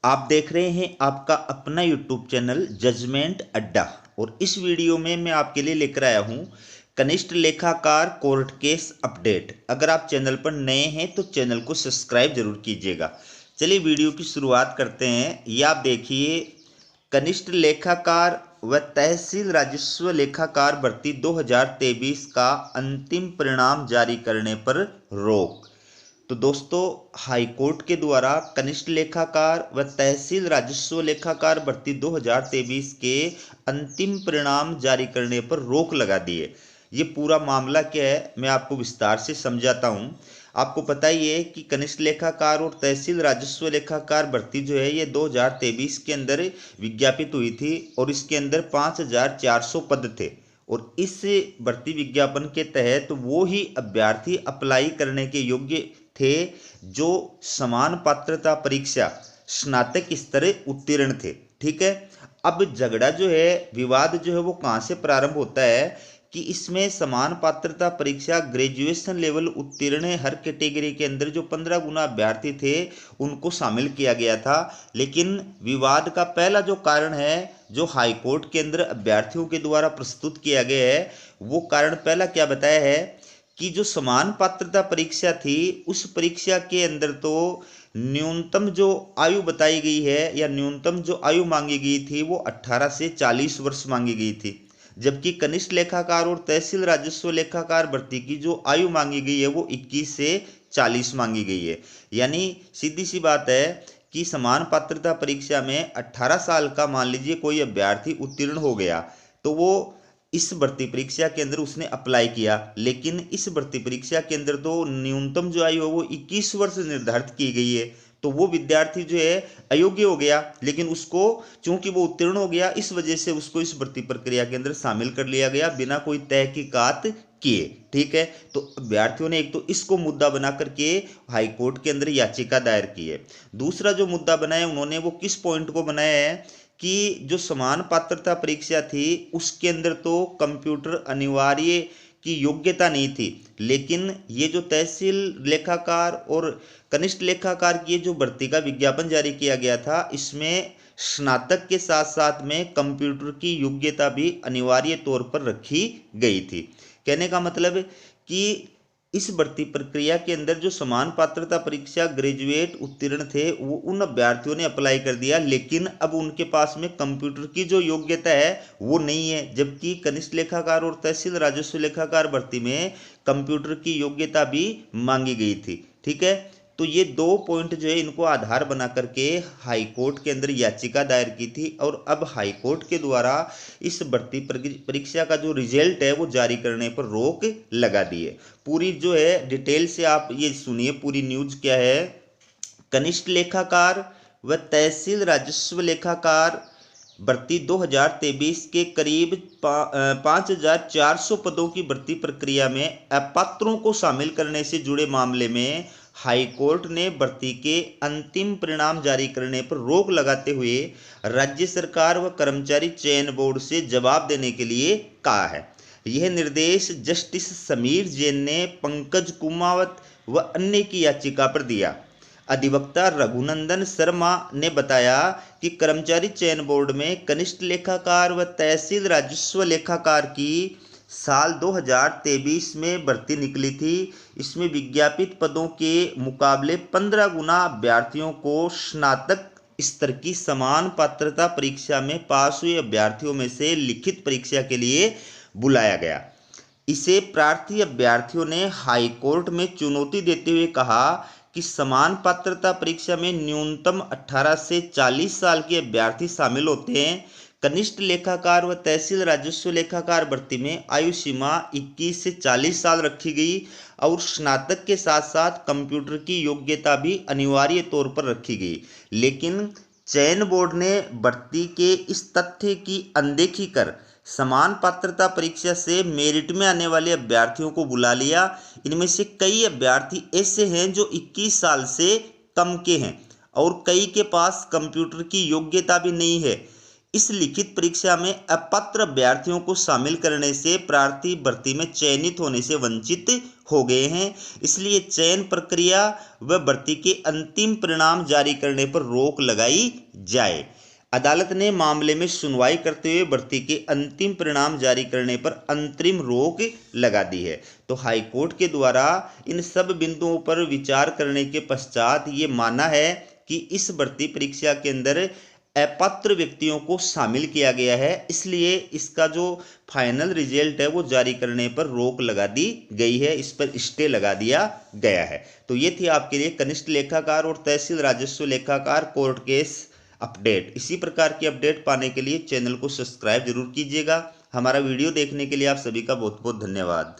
आप देख रहे हैं आपका अपना यूट्यूब चैनल जजमेंट अड्डा। और इस वीडियो में मैं आपके लिए लेकर आया हूं कनिष्ठ लेखाकार कोर्ट केस अपडेट। अगर आप चैनल पर नए हैं तो चैनल को सब्सक्राइब जरूर कीजिएगा। चलिए वीडियो की शुरुआत करते हैं। ये आप देखिए, कनिष्ठ लेखाकार व तहसील राजस्व लेखाकार भर्ती 2023 का अंतिम परिणाम जारी करने पर रोक। तो दोस्तों, हाईकोर्ट के द्वारा कनिष्ठ लेखाकार व तहसील राजस्व लेखाकार भर्ती 2023 के अंतिम परिणाम जारी करने पर रोक लगा दी है। ये पूरा मामला क्या है, मैं आपको विस्तार से समझाता हूँ। आपको पता ही है कि कनिष्ठ लेखाकार और तहसील राजस्व लेखाकार भर्ती जो है ये 2023 के अंदर विज्ञापित हुई थी और इसके अंदर 5400 पद थे। और इस भर्ती विज्ञापन के तहत वो ही अभ्यर्थी अप्लाई करने के योग्य थे जो समान पात्रता परीक्षा स्नातक स्तर उत्तीर्ण थे। ठीक है। अब झगड़ा जो है, विवाद जो है वो कहाँ से प्रारंभ होता है कि इसमें समान पात्रता परीक्षा ग्रेजुएशन लेवल उत्तीर्ण हर कैटेगरी के अंदर जो 15 गुना अभ्यर्थी थे उनको शामिल किया गया था। लेकिन विवाद का पहला जो कारण है जो हाईकोर्ट के अंदर अभ्यर्थियों के द्वारा प्रस्तुत किया गया है, वो कारण पहला क्या बताया है कि जो समान पात्रता परीक्षा थी उस परीक्षा के अंदर तो न्यूनतम जो आयु बताई गई है या न्यूनतम जो आयु मांगी गई थी वो 18 से 40 वर्ष मांगी गई थी। जबकि कनिष्ठ लेखाकार और तहसील राजस्व लेखाकार भर्ती की जो आयु मांगी गई है वो 21 से 40 मांगी गई है। यानी सीधी सी बात है कि समान पात्रता परीक्षा में 18 साल का मान लीजिए कोई अभ्यर्थी उत्तीर्ण हो गया तो वो इस भर्ती परीक्षा के अंदर उसने अप्लाई किया, लेकिन इस भर्ती परीक्षा के अंदर तो न्यूनतम जो आयु है वो 21 वर्ष निर्धारित की गई है। तो वो विद्यार्थी जो है अयोग्य हो गया, लेकिन उसको चूंकि वो उत्तीर्ण हो गया इस वजह से उसको इस भर्ती प्रक्रिया के अंदर शामिल कर लिया गया बिना कोई तहकीकात किए। ठीक है। तो अभ्यर्थियों ने एक तो इसको मुद्दा बना करके हाईकोर्ट के अंदर याचिका दायर की है। दूसरा जो मुद्दा बनाया उन्होंने वो किस पॉइंट को बनाया है कि जो समान पात्रता परीक्षा थी उसके अंदर तो कंप्यूटर अनिवार्य की योग्यता नहीं थी, लेकिन ये जो तहसील लेखाकार और कनिष्ठ लेखाकार की जो भर्ती का विज्ञापन जारी किया गया था इसमें स्नातक के साथ साथ में कंप्यूटर की योग्यता भी अनिवार्य तौर पर रखी गई थी। कहने का मतलब कि इस भर्ती प्रक्रिया के अंदर जो समान पात्रता परीक्षा ग्रेजुएट उत्तीर्ण थे वो उन अभ्यर्थियों ने अप्लाई कर दिया, लेकिन अब उनके पास में कंप्यूटर की जो योग्यता है वो नहीं है। जबकि कनिष्ठ लेखाकार और तहसील राजस्व लेखाकार भर्ती में कंप्यूटर की योग्यता भी मांगी गई थी। ठीक है। तो ये दो पॉइंट जो है इनको आधार बना करके हाईकोर्ट के अंदर याचिका दायर की थी और अब हाईकोर्ट के द्वारा इस भर्ती परीक्षा का जो रिजल्ट है वो जारी करने पर रोक लगा दी है। पूरी जो है डिटेल से आप ये सुनिए, पूरी न्यूज क्या है। कनिष्ठ लेखाकार व तहसील राजस्व लेखाकार भर्ती 2023 के करीब 5400 पदों की भर्ती प्रक्रिया में अपात्रों को शामिल करने से जुड़े मामले में हाईकोर्ट ने भर्ती के अंतिम परिणाम जारी करने पर रोक लगाते हुए राज्य सरकार व कर्मचारी चयन बोर्ड से जवाब देने के लिए कहा है। यह निर्देश जस्टिस समीर जैन ने पंकज कुमावत व अन्य की याचिका पर दिया। अधिवक्ता रघुनंदन शर्मा ने बताया कि कर्मचारी चयन बोर्ड में कनिष्ठ लेखाकार व तहसील राजस्व लेखाकार की साल 2023 में भर्ती निकली थी। इसमें विज्ञापित पदों के मुकाबले 15 गुना अभ्यर्थियों को स्नातक स्तर की समान पात्रता परीक्षा में पास हुए अभ्यर्थियों में से लिखित परीक्षा के लिए बुलाया गया। इसे प्रार्थी अभ्यर्थियों ने हाईकोर्ट में चुनौती देते हुए कहा कि समान पात्रता परीक्षा में न्यूनतम 18 से 40 साल के अभ्यर्थी शामिल होते हैं। कनिष्ठ लेखाकार व तहसील राजस्व लेखाकार भर्ती में आयु सीमा 21 से 40 साल रखी गई और स्नातक के साथ साथ कंप्यूटर की योग्यता भी अनिवार्य तौर पर रखी गई। लेकिन चयन बोर्ड ने भर्ती के इस तथ्य की अनदेखी कर समान पात्रता परीक्षा से मेरिट में आने वाले अभ्यर्थियों को बुला लिया। इनमें से कई अभ्यर्थी ऐसे हैं जो 21 साल से कम के हैं और कई के पास कंप्यूटर की योग्यता भी नहीं है। इस लिखित परीक्षा में अपात्र अभ्यर्थियों को शामिल करने से प्रार्थी भर्ती में चयनित होने से वंचित हो गए हैं, इसलिए चयन प्रक्रिया व भर्ती के अंतिम परिणाम जारी करने पर रोक लगाई जाए। अदालत ने मामले में सुनवाई करते हुए भर्ती के अंतिम परिणाम जारी करने पर अंतरिम रोक लगा दी है। तो हाईकोर्ट के द्वारा इन सब बिंदुओं पर विचार करने के पश्चात ये माना है कि इस भर्ती परीक्षा के अंदर अपात्र व्यक्तियों को शामिल किया गया है, इसलिए इसका जो फाइनल रिजल्ट है वो जारी करने पर रोक लगा दी गई है, इस पर स्टे लगा दिया गया है। तो ये थी आपके लिए कनिष्ठ लेखाकार और तहसील राजस्व लेखाकार कोर्ट केस अपडेट। इसी प्रकार की अपडेट पाने के लिए चैनल को सब्सक्राइब जरूर कीजिएगा। हमारा वीडियो देखने के लिए आप सभी का बहुत बहुत धन्यवाद।